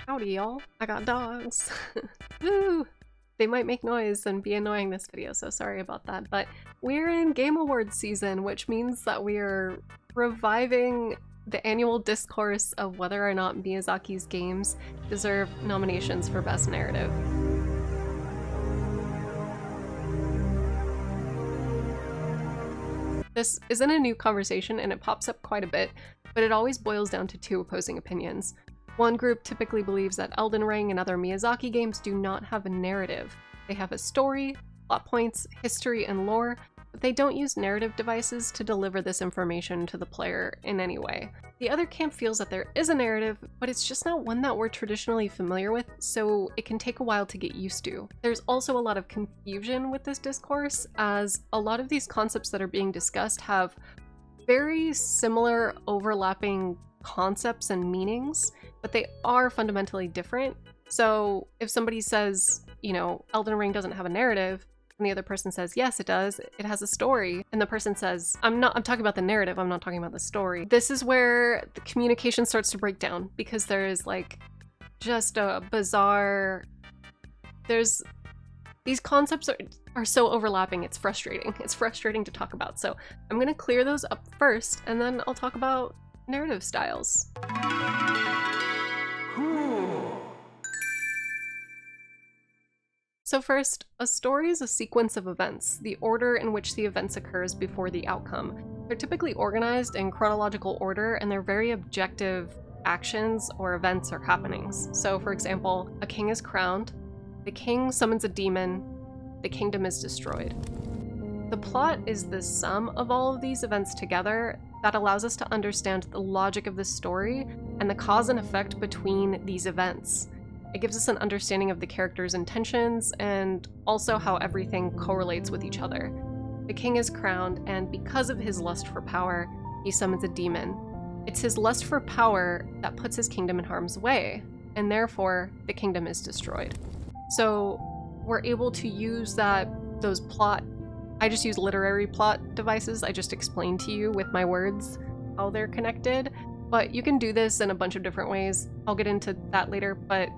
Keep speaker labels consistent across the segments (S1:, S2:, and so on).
S1: Howdy, y'all. I got dogs. Woo! They might make noise and be annoying this video, so sorry about that. But we're in Game Awards season, which means that we are reviving the annual discourse of whether or not Miyazaki's games deserve nominations for Best Narrative. This isn't a new conversation and it pops up quite a bit, but it always boils down to two opposing opinions. One group typically believes that Elden Ring and other Miyazaki games do not have a narrative. They have a story, plot points, history, and lore, but they don't use narrative devices to deliver this information to the player in any way. The other camp feels that there is a narrative, but it's just not one that we're traditionally familiar with, so it can take a while to get used to. There's also a lot of confusion with this discourse, as a lot of these concepts that are being discussed have very similar overlapping concepts and meanings, but they are fundamentally different. So if somebody says, you know, Elden Ring doesn't have a narrative, and the other person says, yes, it does, it has a story, and the person says, I'm talking about the narrative, I'm not talking about the story. This is where the communication starts to break down, because there is like just a bizarre, these concepts are so overlapping, it's frustrating. It's frustrating to talk about. So I'm gonna clear those up first, and then I'll talk about narrative styles. So first, a story is a sequence of events, the order in which the events occurs before the outcome. They're typically organized in chronological order, and they're very objective actions or events or happenings. So for example, a king is crowned, the king summons a demon, the kingdom is destroyed. The plot is the sum of all of these events together that allows us to understand the logic of the story and the cause and effect between these events. It gives us an understanding of the characters' intentions and also how everything correlates with each other. The king is crowned, and because of his lust for power, he summons a demon. It's his lust for power that puts his kingdom in harm's way, and therefore the kingdom is destroyed. So we're able to use those plot, I just use literary plot devices. I just explained to you with my words how they're connected, but you can do this in a bunch of different ways. I'll get into that later, but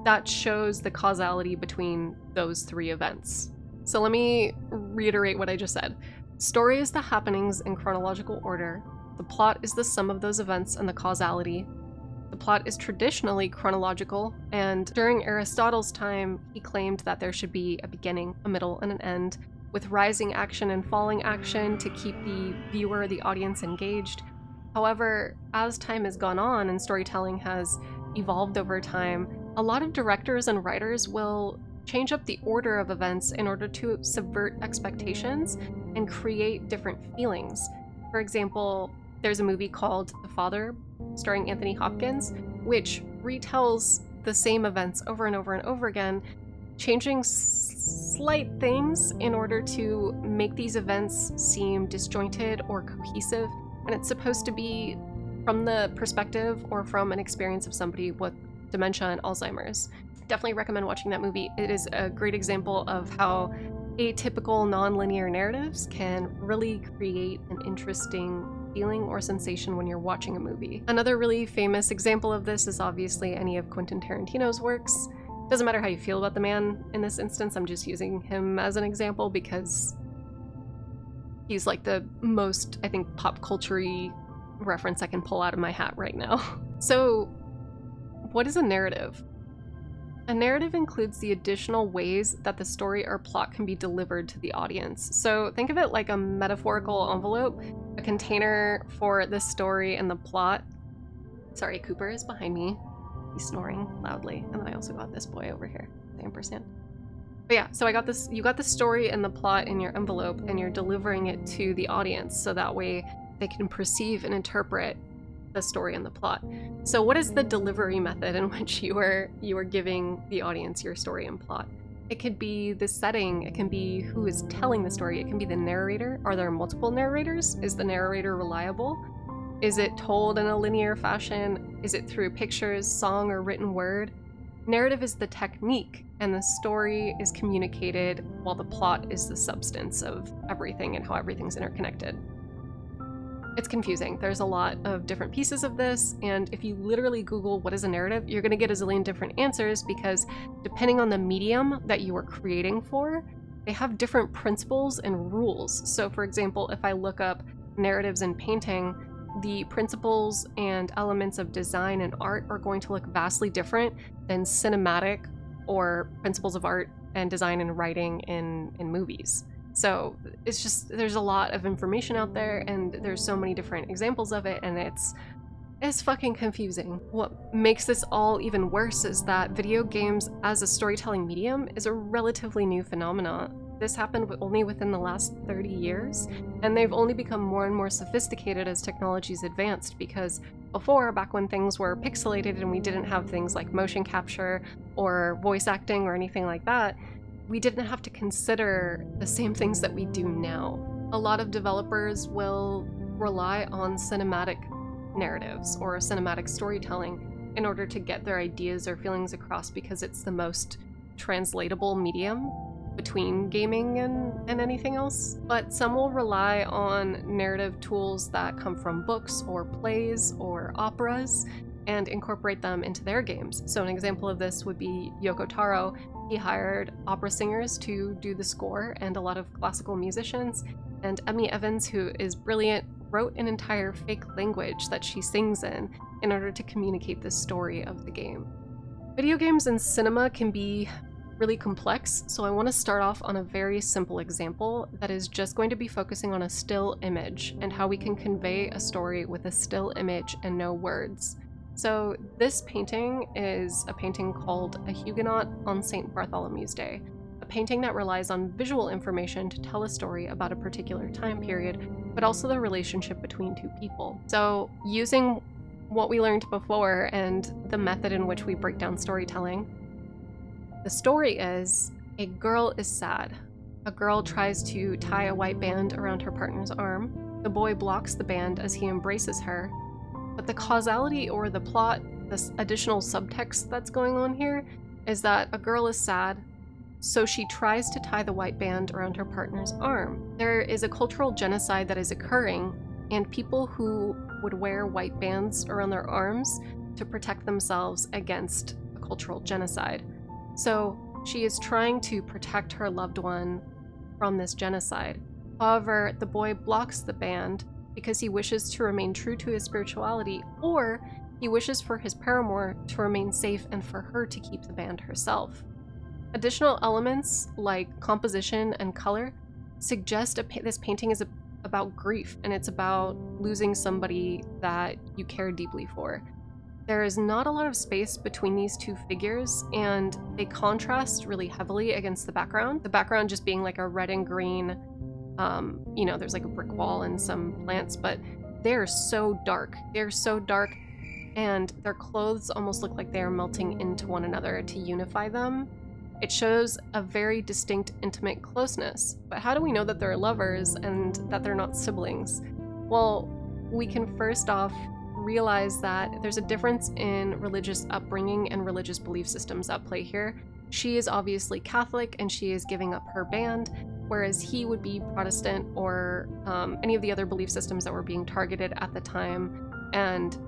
S1: that shows the causality between those three events. So let me reiterate what I just said. Story is the happenings in chronological order. The plot is the sum of those events and the causality. The plot is traditionally chronological, and during Aristotle's time, he claimed that there should be a beginning, a middle, and an end, with rising action and falling action to keep the viewer, the audience, engaged. However, as time has gone on and storytelling has evolved over time, a lot of directors and writers will change up the order of events in order to subvert expectations and create different feelings. For example, there's a movie called The Father, starring Anthony Hopkins, which retells the same events over and over and over again, changing slight things in order to make these events seem disjointed or cohesive. And it's supposed to be from the perspective or from an experience of somebody with dementia and Alzheimer's. Definitely recommend watching that movie. It is a great example of how atypical non-linear narratives can really create an interesting feeling or sensation when you're watching a movie. Another really famous example of this is obviously any of Quentin Tarantino's works. Doesn't matter how you feel about the man in this instance, I'm just using him as an example because he's like the most, I think, pop culture-y reference I can pull out of my hat right now. So, what is a narrative? A narrative includes the additional ways that the story or plot can be delivered to the audience. So think of it like a metaphorical envelope, a container for the story and the plot. Sorry, Cooper is behind me. He's snoring loudly. And then I also got this boy over here, the ampersand. But yeah, so you got the story and the plot in your envelope, and you're delivering it to the audience so that way they can perceive and interpret the story and the plot. So what is the delivery method in which you are giving the audience your story and plot? It could be the setting, it can be who is telling the story, it can be the narrator. Are there multiple narrators? Is the narrator reliable? Is it told in a linear fashion? Is it through pictures, song, or written word? Narrative is the technique, and the story is communicated while the plot is the substance of everything and how everything's interconnected. It's confusing. There's a lot of different pieces of this, and if you literally Google what is a narrative, you're going to get a zillion different answers because depending on the medium that you are creating for, they have different principles and rules. So for example, if I look up narratives in painting, the principles and elements of design and art are going to look vastly different than cinematic or principles of art and design and writing in movies. So it's just, there's a lot of information out there and there's so many different examples of it, and it's fucking confusing. What makes this all even worse is that video games as a storytelling medium is a relatively new phenomenon. This happened only within the last 30 years, and they've only become more and more sophisticated as technology's advanced, because before, back when things were pixelated and we didn't have things like motion capture or voice acting or anything like that, we didn't have to consider the same things that we do now. A lot of developers will rely on cinematic narratives or cinematic storytelling in order to get their ideas or feelings across, because it's the most translatable medium between gaming and anything else. But some will rely on narrative tools that come from books or plays or operas and incorporate them into their games. So an example of this would be Yoko Taro. He hired opera singers to do the score and a lot of classical musicians, and Emmy Evans, who is brilliant, wrote an entire fake language that she sings in order to communicate the story of the game. Video games and cinema can be really complex, so I want to start off on a very simple example that is just going to be focusing on a still image and how we can convey a story with a still image and no words. So this painting is a painting called A Huguenot on St. Bartholomew's Day, a painting that relies on visual information to tell a story about a particular time period, but also the relationship between two people. So using what we learned before and the method in which we break down storytelling, the story is a girl is sad. A girl tries to tie a white band around her partner's arm. The boy blocks the band as he embraces her. But the causality or the plot, this additional subtext that's going on here, is that a girl is sad, so she tries to tie the white band around her partner's arm. There is a cultural genocide that is occurring, and people who would wear white bands around their arms to protect themselves against a cultural genocide. So she is trying to protect her loved one from this genocide. However, the boy blocks the band because he wishes to remain true to his spirituality, or he wishes for his paramour to remain safe and for her to keep the band herself. Additional elements like composition and color suggest this painting is about grief, and it's about losing somebody that you care deeply for. There is not a lot of space between these two figures, and they contrast really heavily against the background. The background just being like a red and green, there's like a brick wall and some plants, but they're so dark. They're so dark, and their clothes almost look like they are melting into one another to unify them. It shows a very distinct, intimate closeness. But how do we know that they're lovers and that they're not siblings? Well, we can first off realize that there's a difference in religious upbringing and religious belief systems at play here. She is obviously Catholic and she is giving up her band, whereas he would be Protestant or any of the other belief systems that were being targeted at the time. And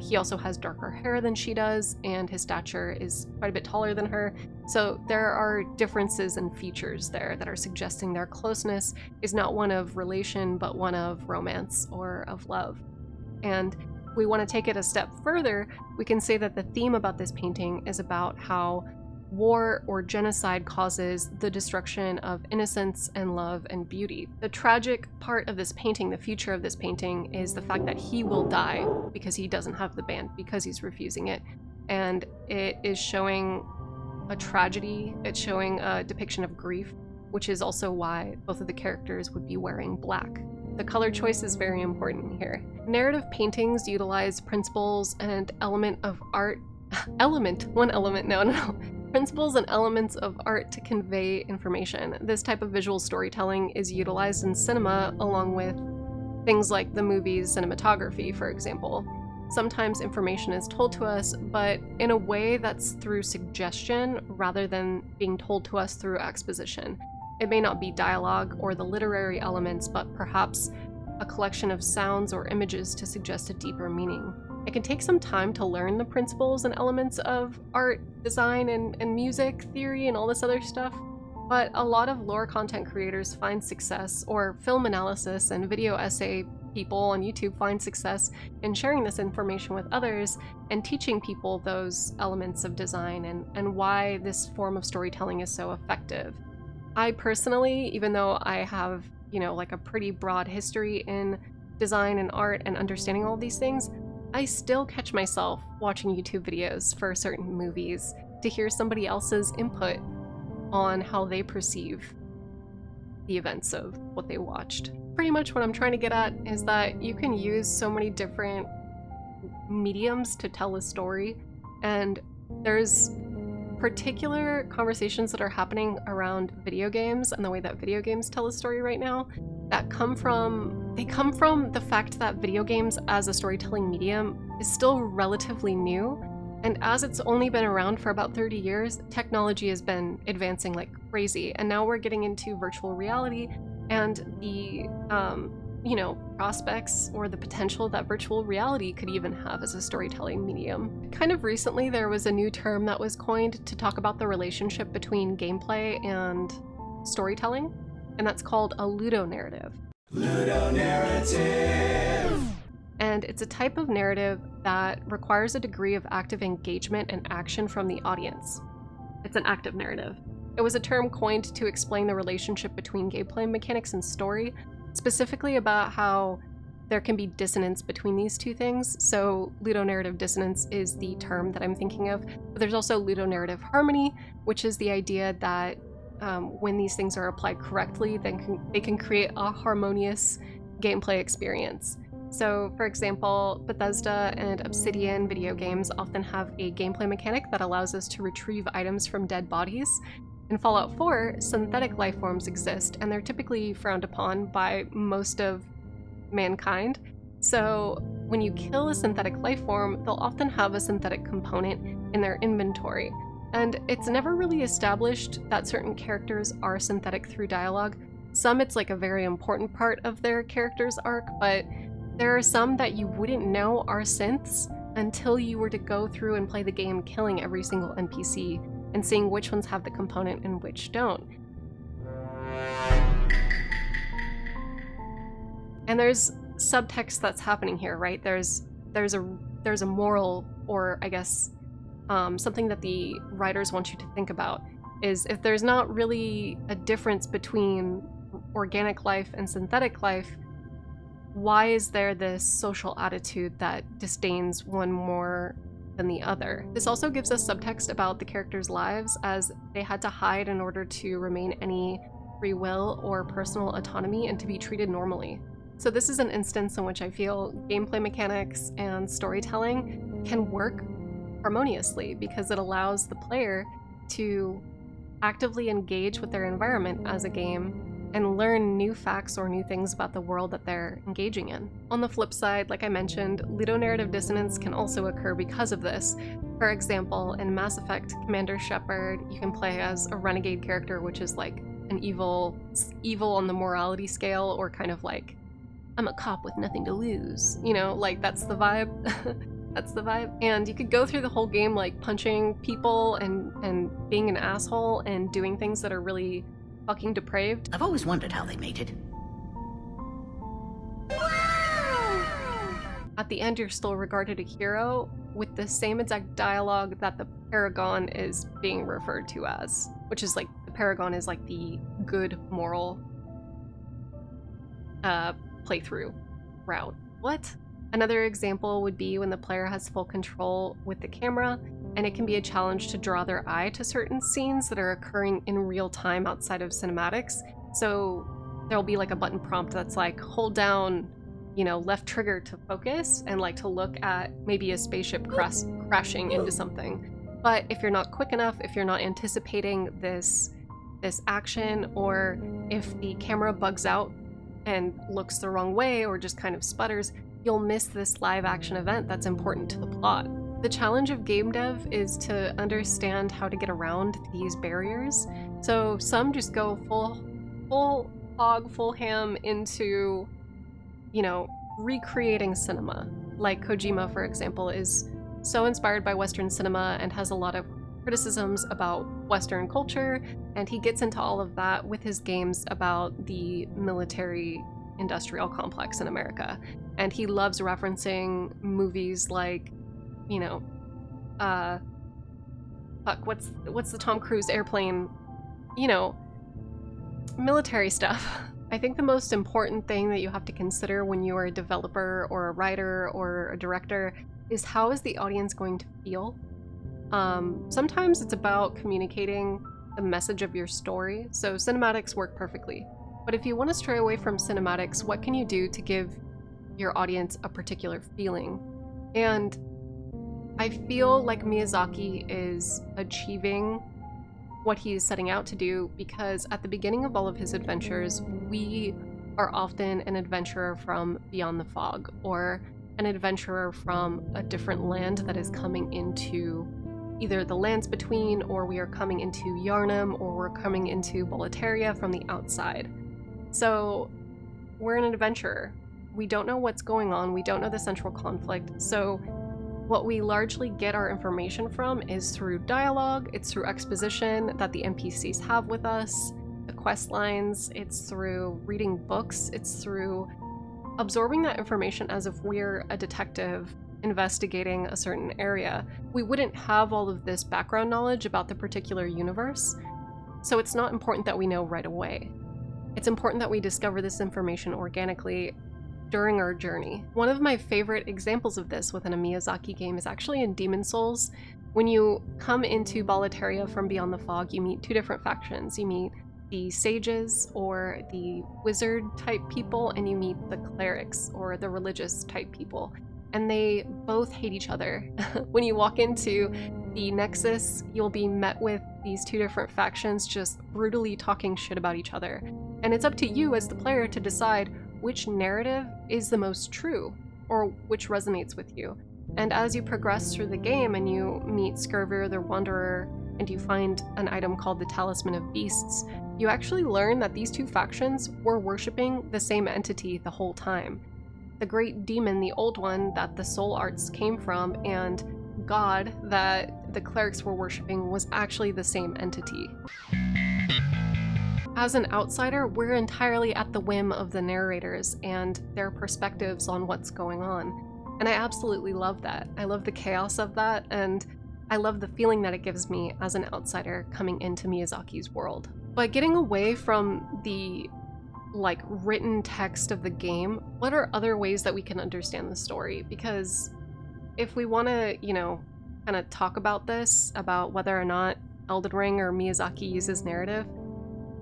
S1: he also has darker hair than she does, and his stature is quite a bit taller than her. So there are differences and features there that are suggesting their closeness is not one of relation, but one of romance or of love. And if we want to take it a step further, we can say that the theme about this painting is about how war or genocide causes the destruction of innocence and love and beauty. The tragic part of this painting, the future of this painting, is the fact that he will die because he doesn't have the band, because he's refusing it. And it is showing a tragedy, it's showing a depiction of grief, which is also why both of the characters would be wearing black. The color choice is very important here. Narrative paintings utilize principles and principles and elements of art to convey information. This type of visual storytelling is utilized in cinema along with things like the movie's cinematography, for example. Sometimes information is told to us, but in a way that's through suggestion rather than being told to us through exposition. It may not be dialogue or the literary elements, but perhaps a collection of sounds or images to suggest a deeper meaning. It can take some time to learn the principles and elements of art, design, and music theory and all this other stuff, but a lot of lore content creators find success, or film analysis and video essay people on YouTube find success in sharing this information with others and teaching people those elements of design and why this form of storytelling is so effective. I personally, even though I have, like a pretty broad history in design and art and understanding all these things, I still catch myself watching YouTube videos for certain movies to hear somebody else's input on how they perceive the events of what they watched. Pretty much what I'm trying to get at is that you can use so many different mediums to tell a story, and there's particular conversations that are happening around video games and the way that video games tell a story right now that come from the fact that video games as a storytelling medium is still relatively new, and as it's only been around for about 30 years, technology has been advancing like crazy, and now we're getting into virtual reality and the prospects or the potential that virtual reality could even have as a storytelling medium. Kind of recently, there was a new term that was coined to talk about the relationship between gameplay and storytelling, and that's called a ludonarrative. Ludonarrative! And it's a type of narrative that requires a degree of active engagement and action from the audience. It's an active narrative. It was a term coined to explain the relationship between gameplay mechanics and story, specifically about how there can be dissonance between these two things. So ludonarrative dissonance is the term that I'm thinking of. But there's also ludonarrative harmony, which is the idea that when these things are applied correctly, then they can create a harmonious gameplay experience. So, for example, Bethesda and Obsidian video games often have a gameplay mechanic that allows us to retrieve items from dead bodies. In Fallout 4, synthetic life forms exist, and they're typically frowned upon by most of mankind. So, when you kill a synthetic life form, they'll often have a synthetic component in their inventory. And it's never really established that certain characters are synthetic through dialogue. Some, it's like a very important part of their character's arc, but there are some that you wouldn't know are synths until you were to go through and play the game killing every single NPC and seeing which ones have the component and which don't. And there's subtext that's happening here, right? There's a moral, or I guess something that the writers want you to think about is if there's not really a difference between organic life and synthetic life, why is there this social attitude that disdains one more than the other? This also gives us subtext about the characters' lives, as they had to hide in order to remain any free will or personal autonomy and to be treated normally. So this is an instance in which I feel gameplay mechanics and storytelling can work harmoniously because it allows the player to actively engage with their environment as a game and learn new facts or new things about the world that they're engaging in. On the flip side, like I mentioned, ludonarrative dissonance can also occur because of this. For example, in Mass Effect Commander Shepard, you can play as a renegade character, which is like an evil on the morality scale, or kind of like, I'm a cop with nothing to lose. Like that's the vibe. That's the vibe. And you could go through the whole game like punching people and being an asshole and doing things that are really fucking depraved.
S2: I've always wondered how they mated.
S1: At the end, you're still regarded a hero with the same exact dialogue that the Paragon is being referred to as, which is like, the Paragon is like the good moral playthrough route. What? Another example would be when the player has full control with the camera, and it can be a challenge to draw their eye to certain scenes that are occurring in real time outside of cinematics. So there'll be like a button prompt that's like, hold down, left trigger to focus and like to look at maybe a spaceship crashing into something. But if you're not quick enough, if you're not anticipating this action, or if the camera bugs out and looks the wrong way or just kind of sputters, you'll miss this live action event that's important to the plot. The challenge of game dev is to understand how to get around these barriers. So some just go full hog, full ham into you know, recreating cinema. Like Kojima, for example, is so inspired by Western cinema and has a lot of criticisms about Western culture, and he gets into all of that with his games about the military industrial complex in America. And he loves referencing movies like, you know, what's the Tom Cruise airplane, you know, military stuff. I think the most important thing that you have to consider when you are a developer or a writer or a director is how is the audience going to feel? Sometimes it's about communicating the message of your story, so cinematics work perfectly. But if you want to stray away from cinematics, what can you do to give your audience a particular feeling? And I feel like Miyazaki is achieving what he is setting out to do, because at the beginning of all of his adventures, we are often an adventurer from beyond the fog, or an adventurer from a different land that is coming into either the lands between, or we are coming into Yharnam, or we're coming into Boletaria from the outside. So we're an adventurer. We don't know what's going on, we don't know the central conflict, so what we largely get our information from is through dialogue, it's through exposition that the NPCs have with us, the quest lines, it's through reading books, it's through absorbing that information as if we're a detective investigating a certain area. We wouldn't have all of this background knowledge about the particular universe, so it's not important that we know right away. It's important that we discover this information organically during our journey. One of my favorite examples of this within a Miyazaki game is actually in Demon Souls. When you come into Boletaria from beyond the fog, you meet two different factions. You meet the sages, or the wizard type people, and you meet the clerics, or the religious type people. And they both hate each other. When you walk into the Nexus, you'll be met with these two different factions just brutally talking shit about each other. And it's up to you as the player to decide which narrative is the most true, or which resonates with you. And as you progress through the game and you meet Skirvir the Wanderer, and you find an item called the Talisman of Beasts, you actually learn that these two factions were worshipping the same entity the whole time. The great demon, the old one that the soul arts came from, and God that the clerics were worshipping was actually the same entity. As an outsider, we're entirely at the whim of the narrators and their perspectives on what's going on. And I absolutely love that. I love the chaos of that, and I love the feeling that it gives me as an outsider coming into Miyazaki's world. But getting away from the written text of the game, what are other ways that we can understand the story? Because if we want to, kind of talk about this, about whether or not Elden Ring or Miyazaki uses narrative,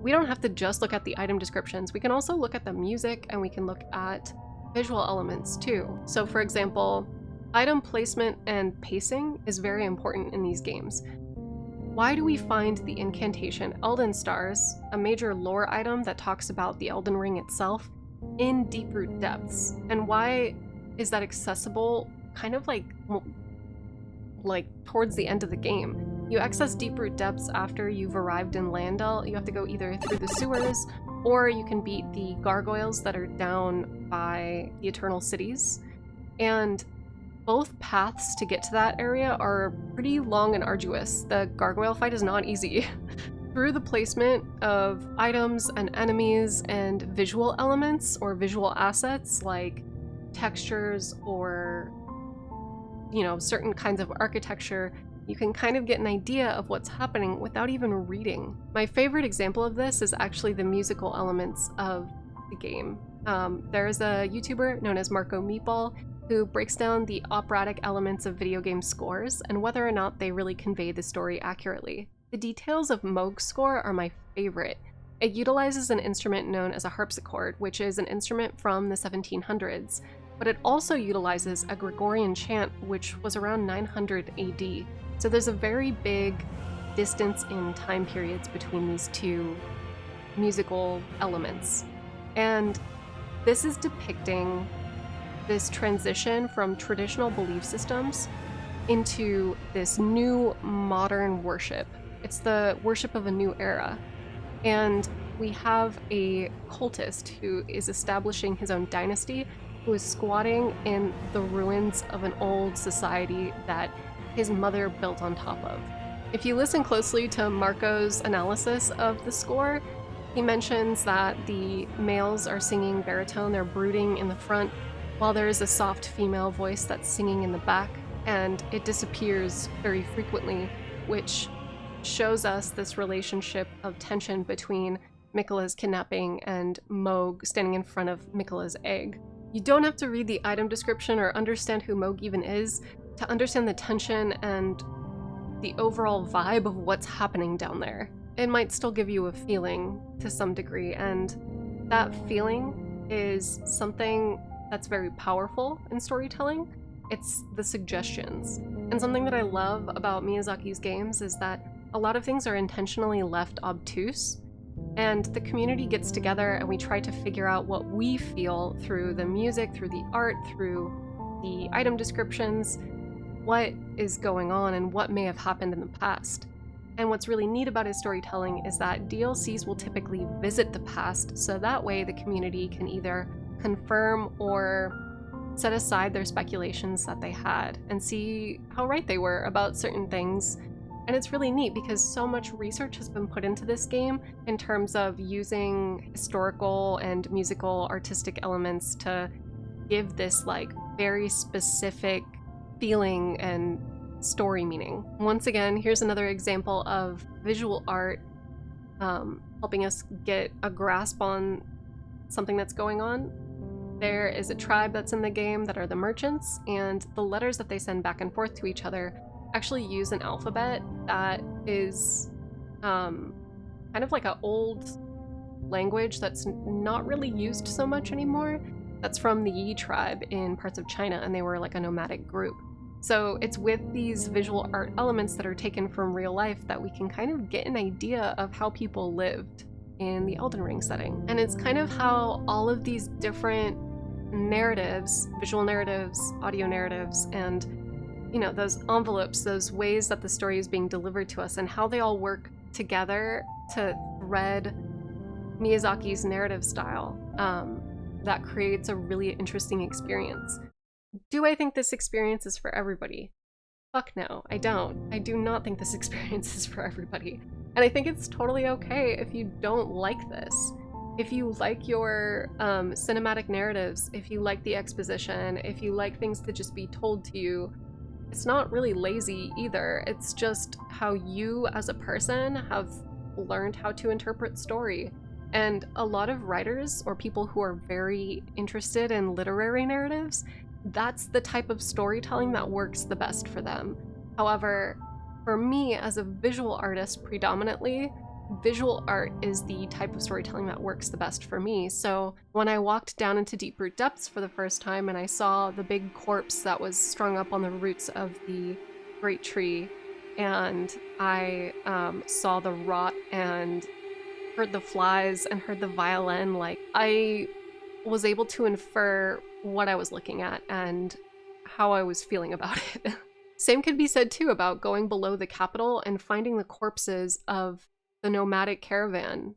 S1: we don't have to just look at the item descriptions. We can also look at the music, and we can look at visual elements too. So for example, item placement and pacing is very important in these games. Why do we find the incantation Elden Stars, a major lore item that talks about the Elden Ring itself, in Deeproot Depths? And why is that accessible kind of like towards the end of the game? You access Deeproot Depths after you've arrived in Landel. You have to go either through the sewers, or you can beat the gargoyles that are down by the Eternal Cities. And both paths to get to that area are pretty long and arduous. The gargoyle fight is not easy. Through the placement of items and enemies and visual elements or visual assets like textures or, certain kinds of architecture, you can kind of get an idea of what's happening without even reading. My favorite example of this is actually the musical elements of the game. There's a YouTuber known as Marco Meatball who breaks down the operatic elements of video game scores and whether or not they really convey the story accurately. The details of Moog's score are my favorite. It utilizes an instrument known as a harpsichord, which is an instrument from the 1700s, but it also utilizes a Gregorian chant, which was around 900 AD. So there's a very big distance in time periods between these two musical elements. And this is depicting this transition from traditional belief systems into this new modern worship. It's the worship of a new era. And we have a cultist who is establishing his own dynasty, who is squatting in the ruins of an old society that his mother built on top of. If you listen closely to Marco's analysis of the score, he mentions that the males are singing baritone, they're brooding in the front, while there is a soft female voice that's singing in the back, and it disappears very frequently, which shows us this relationship of tension between Miquella's kidnapping and Moog standing in front of Miquella's egg. You don't have to read the item description or understand who Moog even is to understand the tension and the overall vibe of what's happening down there. It might still give you a feeling to some degree, and that feeling is something that's very powerful in storytelling. It's the suggestions. And something that I love about Miyazaki's games is that a lot of things are intentionally left obtuse, and the community gets together and we try to figure out what we feel through the music, through the art, through the item descriptions, what is going on and what may have happened in the past. And what's really neat about his storytelling is that DLCs will typically visit the past, so that way the community can either confirm or set aside their speculations that they had and see how right they were about certain things. And it's really neat because so much research has been put into this game in terms of using historical and musical artistic elements to give this like very specific feeling and story meaning. Once again, here's another example of visual art helping us get a grasp on something that's going on. There is a tribe that's in the game that are the merchants, and the letters that they send back and forth to each other actually use an alphabet that is kind of like an old language that's not really used so much anymore. That's from the Yi tribe in parts of China, and they were like a nomadic group. So it's with these visual art elements that are taken from real life that we can kind of get an idea of how people lived in the Elden Ring setting. And it's kind of how all of these different narratives, visual narratives, audio narratives, and you know, those envelopes, those ways that the story is being delivered to us and how they all work together to thread Miyazaki's narrative style, that creates a really interesting experience. Do I think this experience is for everybody? Fuck no, I don't. I do not think this experience is for everybody. And I think it's totally okay if you don't like this. If you like your cinematic narratives, if you like the exposition, if you like things to just be told to you, it's not really lazy either. It's just how you as a person have learned how to interpret story. And a lot of writers or people who are very interested in literary narratives, that's the type of storytelling that works the best for them. However, for me as a visual artist predominantly, visual art is the type of storytelling that works the best for me. So when I walked down into Deep Root Depths for the first time and I saw the big corpse that was strung up on the roots of the great tree, and I saw the rot and heard the flies and heard the violin, like I was able to infer what I was looking at and how I was feeling about it. Same could be said too about going below the capital and finding the corpses of the nomadic caravan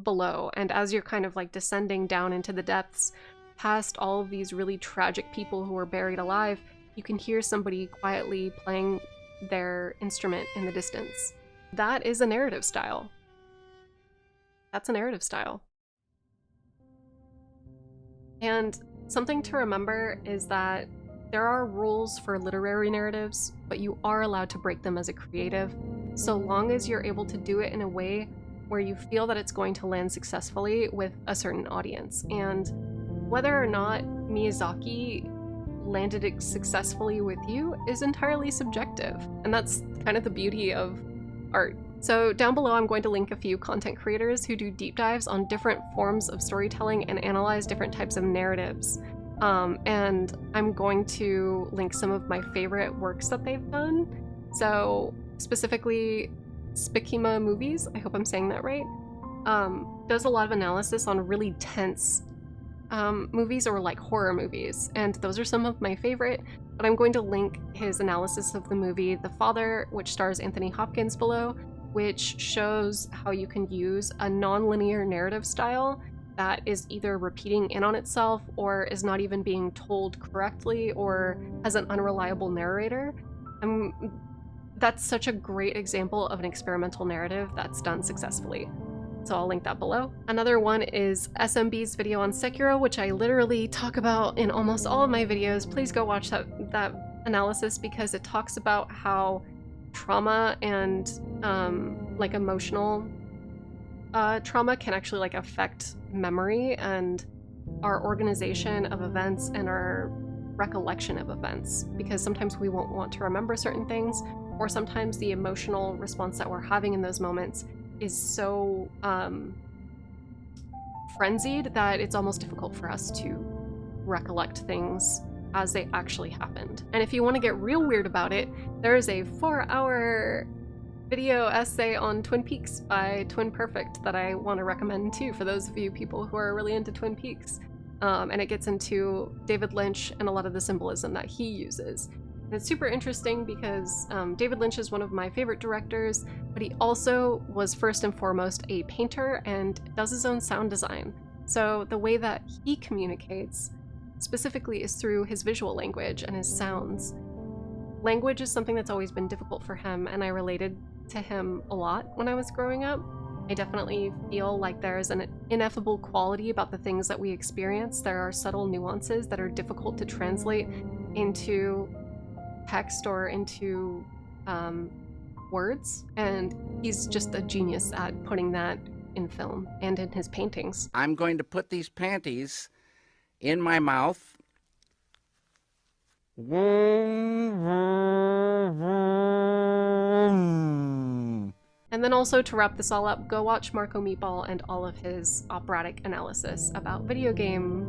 S1: below. And as you're kind of like descending down into the depths, past all of these really tragic people who were buried alive, you can hear somebody quietly playing their instrument in the distance. That is a narrative style. That's a narrative style. And something to remember is that there are rules for literary narratives, but you are allowed to break them as a creative, so long as you're able to do it in a way where you feel that it's going to land successfully with a certain audience. And whether or not Miyazaki landed it successfully with you is entirely subjective, and that's kind of the beauty of art. So down below I'm going to link a few content creators who do deep dives on different forms of storytelling and analyze different types of narratives. And I'm going to link some of my favorite works that they've done. So specifically Spikima Movies, I hope I'm saying that right, does a lot of analysis on really tense movies or like horror movies, and those are some of my favorite, but I'm going to link his analysis of the movie The Father, which stars Anthony Hopkins, below, which shows how you can use a non-linear narrative style that is either repeating in on itself or is not even being told correctly or has an unreliable narrator. That's such a great example of an experimental narrative that's done successfully. So I'll link that below. Another one is SMB's video on Sekiro, which I literally talk about in almost all of my videos. Please go watch that analysis because it talks about how trauma and like emotional trauma can actually like affect memory and our organization of events and our recollection of events, because sometimes we won't want to remember certain things, or sometimes the emotional response that we're having in those moments is so frenzied that it's almost difficult for us to recollect things as they actually happened. And if you want to get real weird about it, there is a 4-hour video essay on Twin Peaks by Twin Perfect that I want to recommend too for those of you people who are really into Twin Peaks. And it gets into David Lynch and a lot of the symbolism that he uses. And it's super interesting because David Lynch is one of my favorite directors, but he also was first and foremost a painter and does his own sound design. So the way that he communicates specifically is through his visual language and his sounds. Language is something that's always been difficult for him, and I related to him a lot when I was growing up. I definitely feel like there's an ineffable quality about the things that we experience. There are subtle nuances that are difficult to translate into text or into words, and he's just a genius at putting that in film and in his paintings.
S2: I'm going to put these panties in my mouth.
S1: And then also, to wrap this all up, go watch Marco Meatball and all of his operatic analysis about video game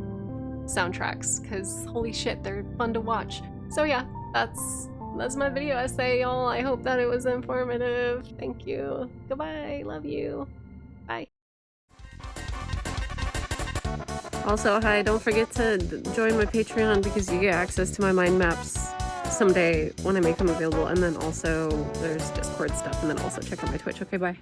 S1: soundtracks, because holy shit, they're fun to watch. So yeah, that's my video essay, y'all. I hope that it was informative. Thank you. Goodbye. Love you. Bye. Also, hi, don't forget to join my Patreon because you get access to my mind maps someday when I make them available, and then also there's Discord stuff, and then also check out my Twitch. Okay, bye.